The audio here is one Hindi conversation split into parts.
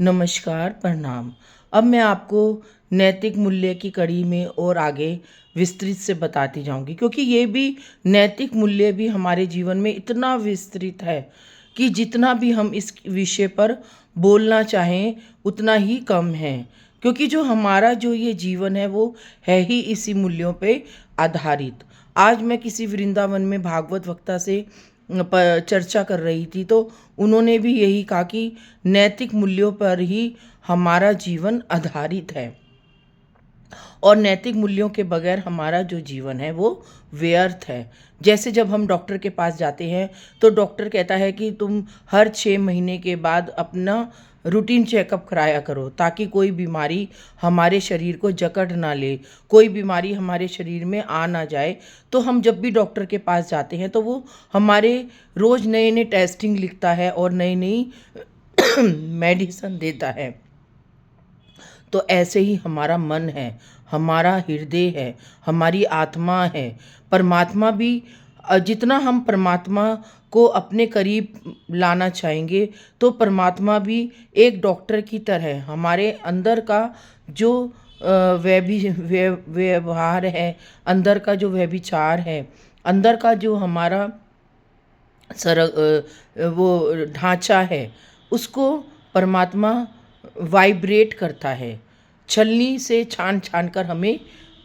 नमस्कार, प्रणाम। अब मैं आपको नैतिक मूल्य की कड़ी में और आगे विस्तृत से बताती जाऊँगी, क्योंकि ये भी नैतिक मूल्य भी हमारे जीवन में इतना विस्तृत है कि जितना भी हम इस विषय पर बोलना चाहें उतना ही कम है। क्योंकि जो हमारा जो ये जीवन है वो है ही इसी मूल्यों पे आधारित। आज मैं किसी वृंदावन में भागवत वक्ता से चर्चा कर रही थी, तो उन्होंने भी यही कहा कि नैतिक मूल्यों पर ही हमारा जीवन आधारित है और नैतिक मूल्यों के बगैर हमारा जो जीवन है वो व्यर्थ है। जैसे जब हम डॉक्टर के पास जाते हैं तो डॉक्टर कहता है कि तुम हर 6 महीने के बाद अपना रूटीन चेकअप कराया करो, ताकि कोई बीमारी हमारे शरीर को जकड़ ना ले, कोई बीमारी हमारे शरीर में आ ना जाए। तो हम जब भी डॉक्टर के पास जाते हैं तो वो हमारे रोज़ नए नए टेस्टिंग लिखता है और नई नई मेडिसिन देता है। तो ऐसे ही हमारा मन है, हमारा हृदय है, हमारी आत्मा है। परमात्मा भी जितना हम परमात्मा को अपने करीब लाना चाहेंगे, तो परमात्मा भी एक डॉक्टर की तरह हमारे अंदर का जो व्यवहार है, अंदर का जो व्यभिचार है, अंदर का जो हमारा वो ढांचा है, उसको परमात्मा वाइब्रेट करता है, छलनी से छान छान कर हमें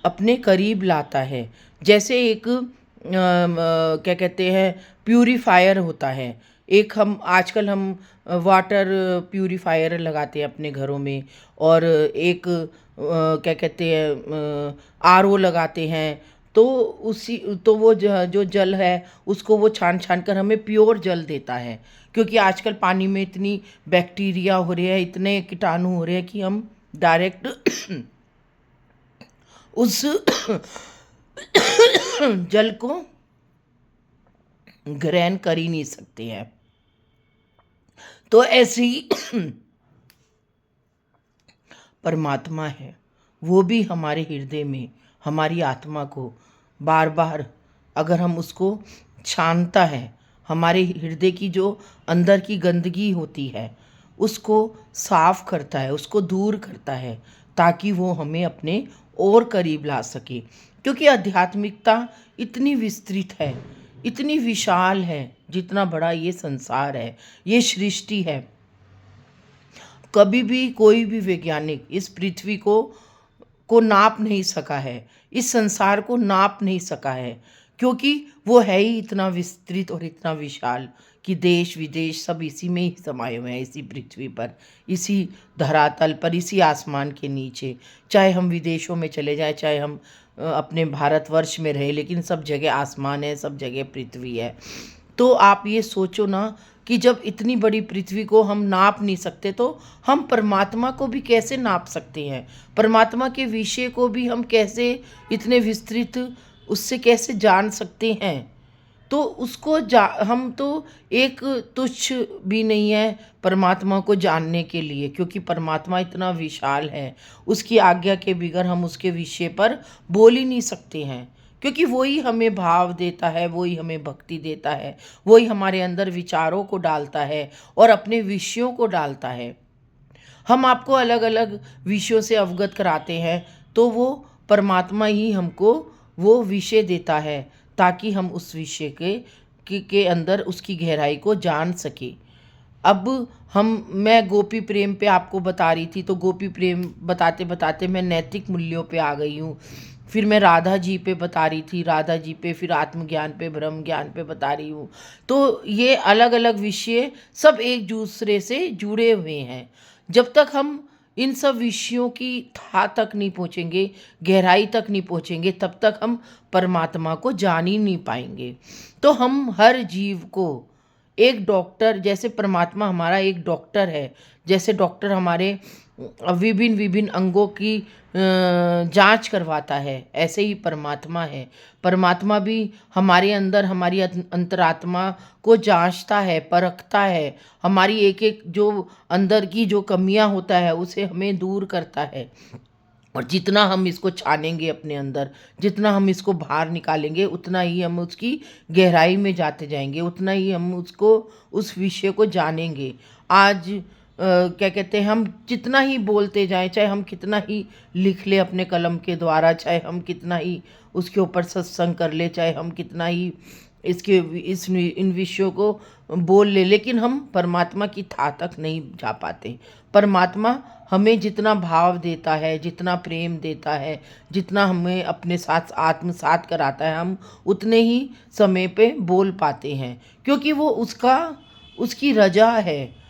अपने करीब लाता है। जैसे एक क्या कहते हैं, प्यूरीफायर होता है। एक हम आजकल हम वाटर प्यूरीफायर लगाते हैं अपने घरों में, और एक क्या कहते हैं, आरओ लगाते हैं। तो उसी तो वो जो जल है उसको वो छान छान कर हमें प्योर जल देता है। क्योंकि आजकल पानी में इतनी बैक्टीरिया हो रही है, इतने कीटाणु हो रहे हैं कि हम डायरेक्ट उस जल को ग्रहण कर ही नहीं सकते हैं। तो ऐसे ही परमात्मा है, वो भी हमारे हृदय में हमारी आत्मा को बार बार अगर हम उसको छानता है, हमारे हृदय की जो अंदर की गंदगी होती है उसको साफ करता है, उसको दूर करता है, ताकि वो हमें अपने और करीब ला सके। क्योंकि आध्यात्मिकता इतनी विस्तृत है, इतनी विशाल है, जितना बड़ा ये संसार है, ये सृष्टि है। कभी भी कोई भी वैज्ञानिक इस पृथ्वी को नाप नहीं सका है, इस संसार को नाप नहीं सका है, क्योंकि वो है ही इतना विस्तृत और इतना विशाल कि देश विदेश सब इसी में ही समाये हुए हैं, इसी पृथ्वी पर, इसी धरातल पर, इसी आसमान के नीचे। चाहे हम विदेशों में चले जाएं, चाहे हम अपने भारतवर्ष में रहे, लेकिन सब जगह आसमान है, सब जगह पृथ्वी है। तो आप ये सोचो ना कि जब इतनी बड़ी पृथ्वी को हम नाप नहीं सकते, तो हम परमात्मा को भी कैसे नाप सकते हैं? परमात्मा के विषय को भी हम कैसे इतने विस्तृत उससे कैसे जान सकते हैं? तो उसको हम तो एक तुच्छ भी नहीं है परमात्मा को जानने के लिए, क्योंकि परमात्मा इतना विशाल है, उसकी आज्ञा के बगैर हम उसके विषय पर बोल ही नहीं सकते हैं। क्योंकि वही हमें भाव देता है, वही हमें भक्ति देता है, वही हमारे अंदर विचारों को डालता है और अपने विषयों को डालता है। हम आपको अलग अलग विषयों से अवगत कराते हैं, तो वो परमात्मा ही हमको वो विषय देता है, ताकि हम उस विषय के अंदर उसकी गहराई को जान सके। अब मैं गोपी प्रेम पे आपको बता रही थी, तो गोपी प्रेम बताते बताते मैं नैतिक मूल्यों पे आ गई हूँ। फिर मैं राधा जी पे बता रही थी, राधा जी पे, फिर आत्मज्ञान पे, ब्रह्म ज्ञान पे बता रही हूँ। तो ये अलग अलग विषय सब एक दूसरे से जुड़े हुए हैं। जब तक हम इन सब विषयों की था तक नहीं पहुँचेंगे, गहराई तक नहीं पहुँचेंगे, तब तक हम परमात्मा को जान ही नहीं पाएंगे। तो हम हर जीव को एक डॉक्टर, जैसे परमात्मा हमारा एक डॉक्टर है, जैसे डॉक्टर हमारे विभिन्न विभिन्न अंगों की जांच करवाता है, ऐसे ही परमात्मा है। परमात्मा भी हमारे अंदर हमारी अंतरात्मा को जांचता है, परखता है, हमारी एक एक जो अंदर की जो कमियां होता है उसे हमें दूर करता है। और जितना हम इसको छानेंगे अपने अंदर, जितना हम इसको बाहर निकालेंगे, उतना ही हम उसकी गहराई में जाते जाएंगे, उतना ही हम उसको उस विषय को जानेंगे। आज क्या कहते हैं, हम जितना ही बोलते जाएं, चाहे हम कितना ही लिख ले अपने कलम के द्वारा, चाहे हम कितना ही उसके ऊपर सत्संग कर ले, चाहे हम कितना ही इसके इन विषयों को बोल ले, लेकिन हम परमात्मा की था तक नहीं जा पाते। परमात्मा हमें जितना भाव देता है, जितना प्रेम देता है, जितना हमें अपने साथ आत्मसात कराता है, हम उतने ही समय पे बोल पाते हैं, क्योंकि वो उसकी रजा है,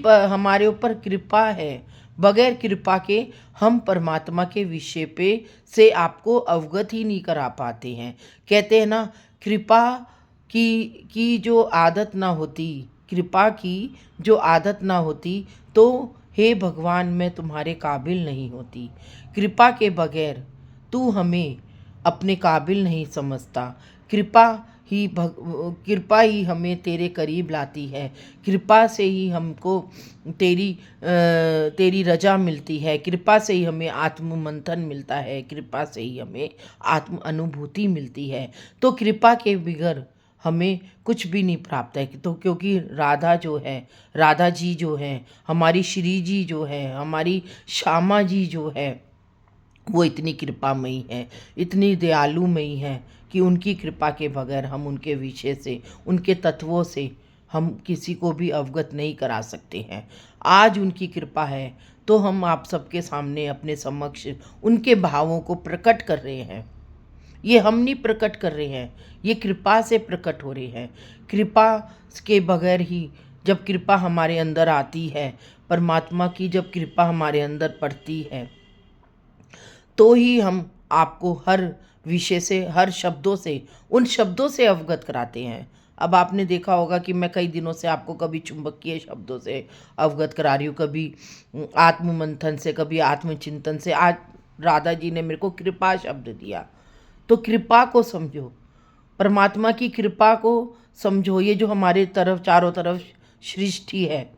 हमारे ऊपर कृपा है। बगैर कृपा के हम परमात्मा के विषय पे से आपको अवगत ही नहीं करा पाते हैं। कहते हैं ना, कृपा की जो आदत ना होती, कृपा की जो आदत ना होती तो हे भगवान मैं तुम्हारे काबिल नहीं होती। कृपा के बगैर तू हमें अपने काबिल नहीं समझता। कृपा ही हमें तेरे करीब लाती है। कृपा से ही हमको तेरी रजा मिलती है। कृपा से ही हमें आत्म मंथन मिलता है। कृपा से ही हमें आत्म अनुभूति मिलती है। तो कृपा के बगैर हमें कुछ भी नहीं प्राप्त है। तो क्योंकि राधा जी जो है, हमारी श्री जी जो है, हमारी श्यामा जी जो है, वो इतनी कृपामयी है, इतनी दयालुमयी है कि उनकी कृपा के बगैर हम उनके विषय से, उनके तत्वों से हम किसी को भी अवगत नहीं करा सकते हैं। आज उनकी कृपा है तो हम आप सबके सामने अपने समक्ष उनके भावों को प्रकट कर रहे हैं। ये हम नहीं प्रकट कर रहे हैं, ये कृपा से प्रकट हो रहे हैं। कृपा के बगैर ही, जब कृपा हमारे अंदर आती है, परमात्मा की जब कृपा हमारे अंदर पड़ती है, तो ही हम आपको हर विषय से, हर शब्दों से, उन शब्दों से अवगत कराते हैं। अब आपने देखा होगा कि मैं कई दिनों से आपको कभी चुंबकीय शब्दों से अवगत करा रही हूँ, कभी आत्म मंथन से, कभी आत्मचिंतन से। आज राधा जी ने मेरे को कृपा शब्द दिया, तो कृपा को समझो, परमात्मा की कृपा को समझो। ये जो हमारे तरफ चारों तरफ सृष्टि है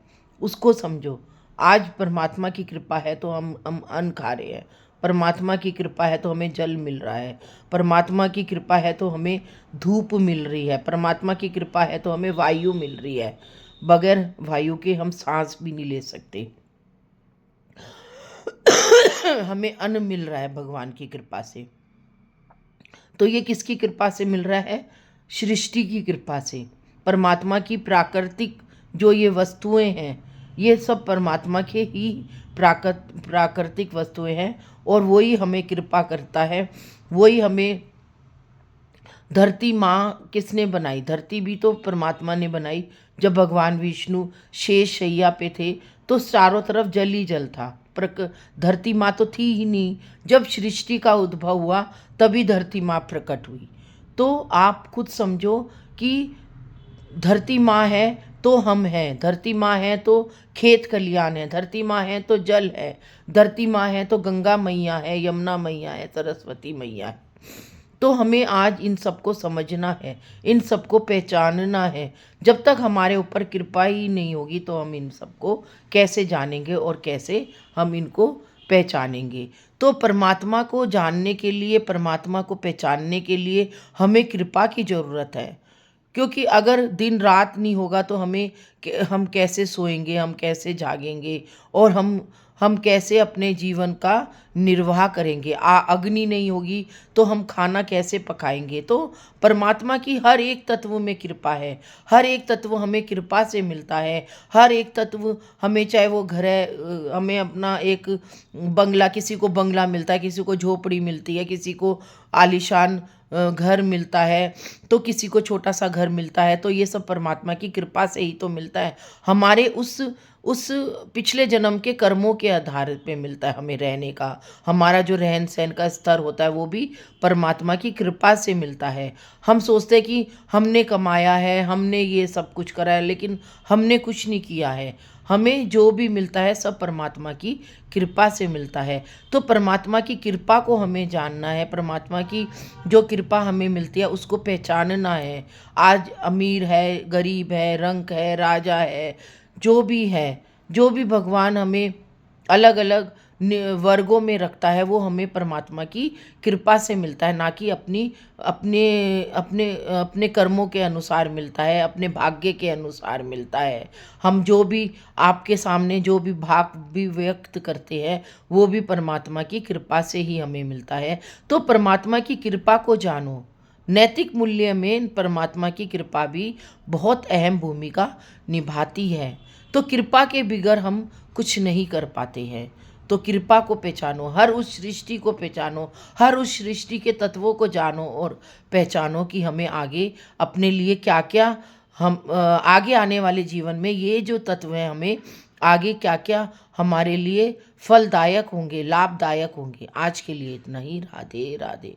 उसको समझो। आज परमात्मा की कृपा है तो हम अन्न खा रहे हैं। परमात्मा की कृपा है तो हमें जल मिल रहा है। परमात्मा की कृपा है तो हमें धूप मिल रही है। परमात्मा की कृपा है तो हमें वायु मिल रही है। बगैर वायु के हम सांस भी नहीं ले सकते। हमें अन्न मिल रहा है भगवान की कृपा से। तो ये किसकी कृपा से मिल रहा है? सृष्टि की कृपा से। परमात्मा की प्राकृतिक जो ये वस्तुएं हैं, ये सब परमात्मा के ही प्राकृतिक वस्तुएं हैं, और वही हमें कृपा करता है। वही हमें, धरती माँ किसने बनाई? धरती भी तो परमात्मा ने बनाई। जब भगवान विष्णु शेष शैया पे थे तो चारों तरफ जल ही जल था। धरती माँ तो थी ही नहीं। जब सृष्टि का उद्भव हुआ तभी धरती माँ प्रकट हुई। तो आप खुद समझो कि धरती माँ है तो हम हैं, धरती माँ है तो खेत खलियान है, धरती माँ है तो जल है, धरती माँ है तो गंगा मैया है, यमुना मैया है, सरस्वती मैया है। तो हमें आज इन सबको समझना है, इन सबको पहचानना है। जब तक हमारे ऊपर कृपा ही नहीं होगी तो हम इन सबको कैसे जानेंगे और कैसे हम इनको पहचानेंगे? तो परमात्मा को जानने के लिए, परमात्मा को पहचानने के लिए हमें कृपा की ज़रूरत है। क्योंकि अगर दिन रात नहीं होगा तो हम कैसे सोएंगे, हम कैसे जागेंगे, और हम कैसे अपने जीवन का निर्वाह करेंगे? अग्नि नहीं होगी तो हम खाना कैसे पकाएंगे? तो परमात्मा की हर एक तत्व में कृपा है। हर एक तत्व हमें कृपा से मिलता है। हर एक तत्व हमें, चाहे वो घर है, हमें अपना एक बंगला, किसी को बंगला मिलता है, किसी को झोपड़ी मिलती है, किसी को आलीशान घर मिलता है, तो किसी को छोटा सा घर मिलता है। तो ये सब परमात्मा की कृपा से ही तो मिलता है। हमारे उस पिछले जन्म के कर्मों के आधार पे मिलता है हमें रहने का। हमारा जो रहन सहन का स्तर होता है वो भी परमात्मा की कृपा से मिलता है। हम सोचते हैं कि हमने कमाया है, हमने ये सब कुछ करा है, लेकिन हमने कुछ नहीं किया है। हमें जो भी मिलता है सब परमात्मा की कृपा से मिलता है। तो परमात्मा की कृपा को हमें जानना है। परमात्मा की जो कृपा हमें मिलती है उसको पहचानना है। आज अमीर है, गरीब है, रंक है, राजा है, जो भी है, जो भी भगवान हमें अलग अलग वर्गों में रखता है वो हमें परमात्मा की कृपा से मिलता है, ना कि अपनी अपने अपने अपने कर्मों के अनुसार मिलता है, अपने भाग्य के अनुसार मिलता है। हम जो भी आपके सामने जो भी भाव भी व्यक्त करते हैं वो भी परमात्मा की कृपा से ही हमें मिलता है। तो परमात्मा की कृपा को जानो। नैतिक मूल्य में परमात्मा की कृपा भी बहुत अहम भूमिका निभाती है। तो कृपा के बिगर हम कुछ नहीं कर पाते हैं। तो कृपा को पहचानो, हर उस सृष्टि को पहचानो, हर उस सृष्टि के तत्वों को जानो और पहचानो कि हमें आगे अपने लिए क्या क्या आगे आने वाले जीवन में ये जो तत्व हैं हमें आगे क्या क्या हमारे लिए फलदायक होंगे, लाभदायक होंगे। आज के लिए इतना ही। राधे राधे।